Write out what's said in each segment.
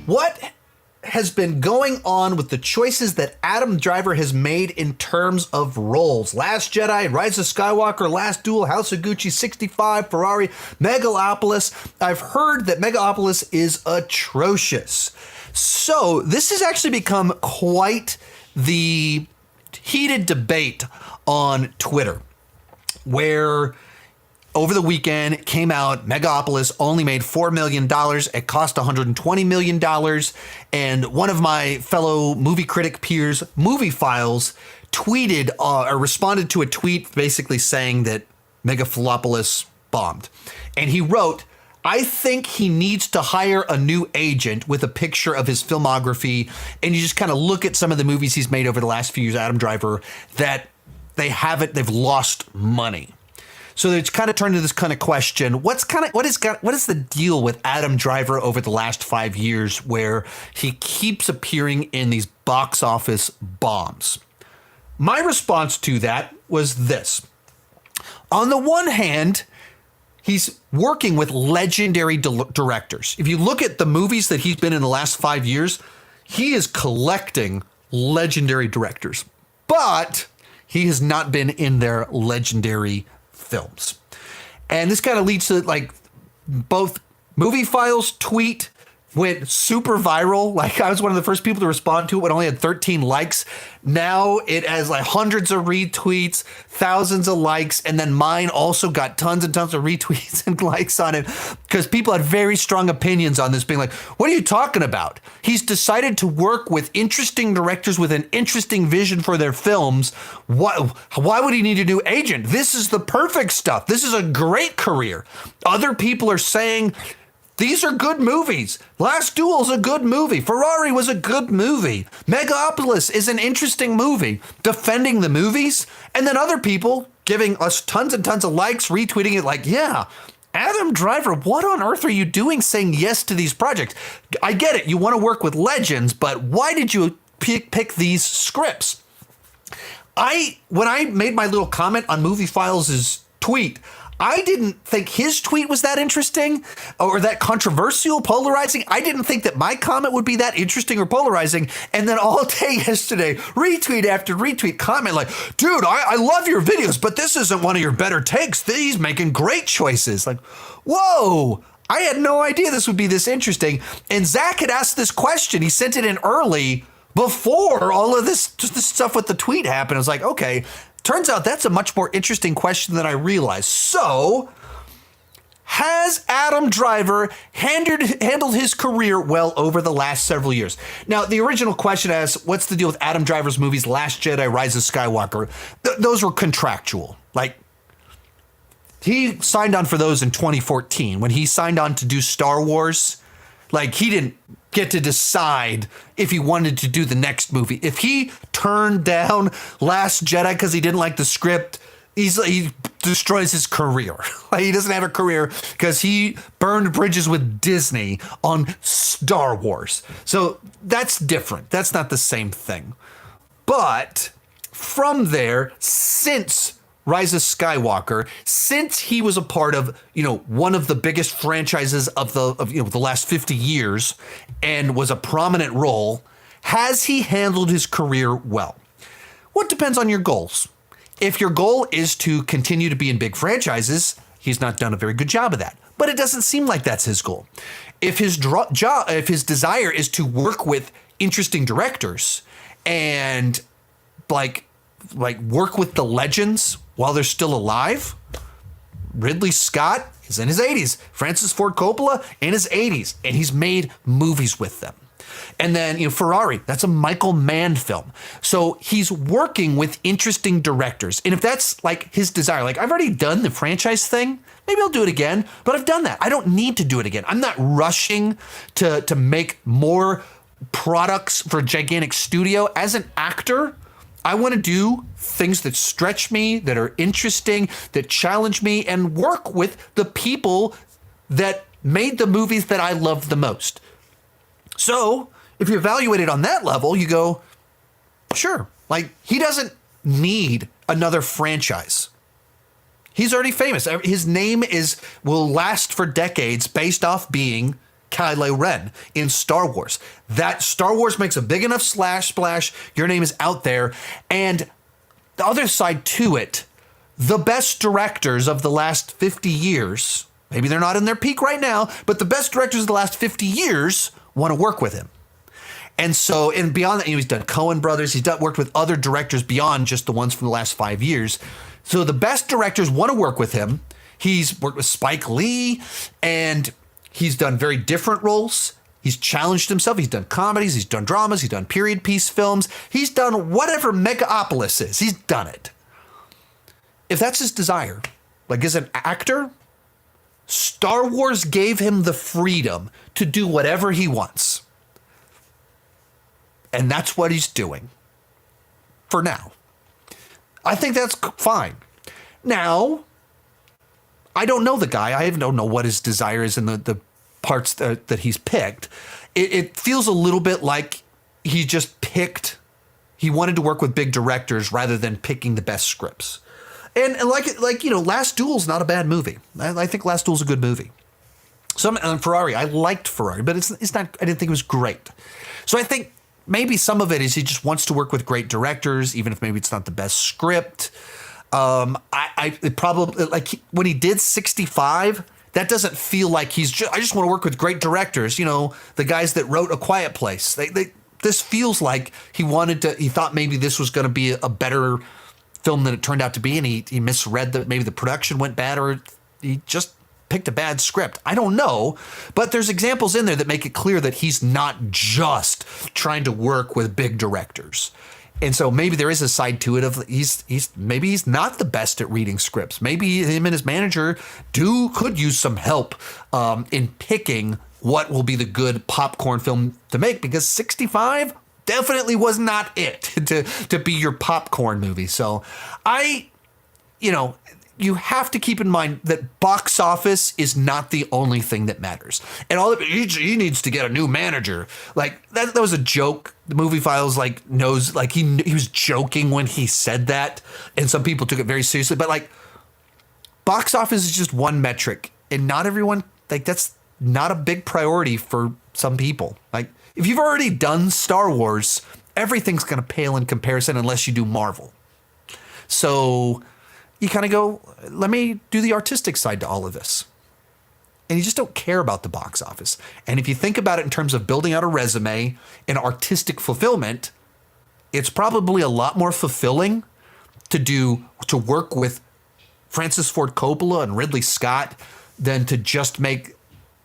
What has been going on with the choices that Adam Driver has made in terms of roles? Last Jedi, Rise of Skywalker, Last Duel, House of Gucci, 65, Ferrari, Megalopolis. I've heard that Megalopolis is atrocious. So this has actually become quite the heated debate on Twitter, where over the weekend it came out, Megalopolis only made $4 million. It cost $120 million. And one of my fellow movie critic peers, Movie Files, tweeted or responded to a tweet basically saying that Megalopolis bombed. And he wrote, I think he needs to hire a new agent with a picture of his filmography. And you just kind of look at some of the movies he's made over the last few years, Adam Driver, that they've lost money. So it's kind of turned to this kind of question: what is the deal with Adam Driver over the last 5 years, where he keeps appearing in these box office bombs? My response to that was this: on the one hand, he's working with legendary directors. If you look at the movies that he's been in the last 5 years, he is collecting legendary directors, but he has not been in their legendary films. And this kind of leads to, like, both Movie Files tweet went super viral. Like, I was one of the first people to respond to it when it only had 13 likes. Now it has like hundreds of retweets, thousands of likes, and then mine also got tons and tons of retweets and likes on it because people had very strong opinions on this, being like, what are you talking about? He's decided to work with interesting directors with an interesting vision for their films. Why would he need a new agent? This is the perfect stuff. This is a great career. Other people are saying, these are good movies. Last Duel is a good movie. Ferrari was a good movie. Megalopolis is an interesting movie. Defending the movies. And then other people giving us tons and tons of likes, retweeting it like, yeah, Adam Driver, what on earth are you doing saying yes to these projects? I get it. You want to work with legends, but why did you pick these scripts? When I made my little comment on Movie Files' tweet, I didn't think his tweet was that interesting or that controversial, polarizing. I didn't think that my comment would be that interesting or polarizing. And then all day yesterday, retweet after retweet, comment like, dude, I love your videos, but this isn't one of your better takes. He's making great choices. Like, whoa, I had no idea this would be this interesting. And Zach had asked this question. He sent it in early before all of this, just this stuff with the tweet happened. I was like, okay. Turns out that's a much more interesting question than I realized. So, has Adam Driver handled his career well over the last several years? Now, the original question asks, what's the deal with Adam Driver's movies, Last Jedi, Rise of Skywalker? Those were contractual. Like, he signed on for those in 2014. When he signed on to do Star Wars, like, he didn't get to decide if he wanted to do the next movie. If he turned down Last Jedi because he didn't like the script, he destroys his career. Like, he doesn't have a career because he burned bridges with Disney on Star Wars. So that's different. That's not the same thing. But from there, since Rise of Skywalker, since he was a part of, one of the biggest franchises of the last 50 years and was a prominent role, has he handled his career well? Well, it depends on your goals. If your goal is to continue to be in big franchises, he's not done a very good job of that. But it doesn't seem like that's his goal. If his desire is to work with interesting directors and like work with the legends while they're still alive, Ridley Scott is in his 80s. Francis Ford Coppola in his 80s, and he's made movies with them. And then, Ferrari, that's a Michael Mann film. So he's working with interesting directors. And if that's like his desire, like, I've already done the franchise thing, maybe I'll do it again, but I've done that. I don't need to do it again. I'm not rushing to make more products for a gigantic studio. As an actor, I want to do things that stretch me, that are interesting, that challenge me, and work with the people that made the movies that I love the most. So if you evaluate it on that level, you go, sure, like, he doesn't need another franchise. He's already famous. His name will last for decades based off being Kylo Ren in Star Wars. That Star Wars makes a big enough splash, your name is out there. And the other side to it, the best directors of the last 50 years, maybe they're not in their peak right now, but the best directors of the last 50 years want to work with him. And so, and beyond that, he's done Coen Brothers, worked with other directors beyond just the ones from the last 5 years. So the best directors want to work with him. He's worked with Spike Lee, and he's done very different roles. He's challenged himself. He's done comedies, he's done dramas, he's done period piece films. He's done whatever Megalopolis is. He's done it. If that's his desire, like as an actor, Star Wars gave him the freedom to do whatever he wants. And that's what he's doing for now. I think that's fine. Now, I don't know the guy. I don't know what his desire is in the parts that he's picked. It feels a little bit like he just picked, he wanted to work with big directors rather than picking the best scripts. And like Last Duel's not a bad movie. I think Last Duel's a good movie. Ferrari, I liked Ferrari, but it's not, I didn't think it was great. So I think maybe some of it is he just wants to work with great directors, even if maybe it's not the best script. It probably, like when he did 65, that doesn't feel like I just want to work with great directors. The guys that wrote A Quiet Place. This feels like he thought maybe this was going to be a better film than it turned out to be. And he misread that maybe the production went bad, or he just picked a bad script. I don't know, but there's examples in there that make it clear that he's not just trying to work with big directors. And so maybe there is a side to it of maybe he's not the best at reading scripts. Maybe him and his manager could use some help in picking what will be the good popcorn film to make, because 65 definitely was not it to be your popcorn movie. So you have to keep in mind that box office is not the only thing that matters. And he needs to get a new manager. Like that was a joke. The Movie Files knows he was joking when he said that, and some people took it very seriously. But box office is just one metric, and not everyone that's not a big priority for some people. If you've already done Star Wars, everything's going to pale in comparison unless you do Marvel. So you kind of go, let me do the artistic side to all of this. And you just don't care about the box office. And if you think about it in terms of building out a resume and artistic fulfillment, it's probably a lot more fulfilling to work with Francis Ford Coppola and Ridley Scott than to just make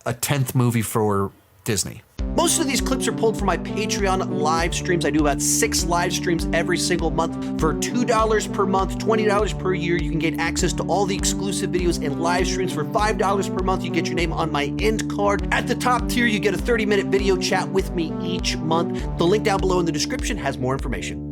a 10th movie for Disney. Most of these clips are pulled from my Patreon live streams. I do about 6 live streams every single month. For $2 per month, $20 per year, you can get access to all the exclusive videos and live streams. For $5 per month, you get your name on my end card. At the top tier, you get a 30-minute video chat with me each month. The link down below in the description has more information.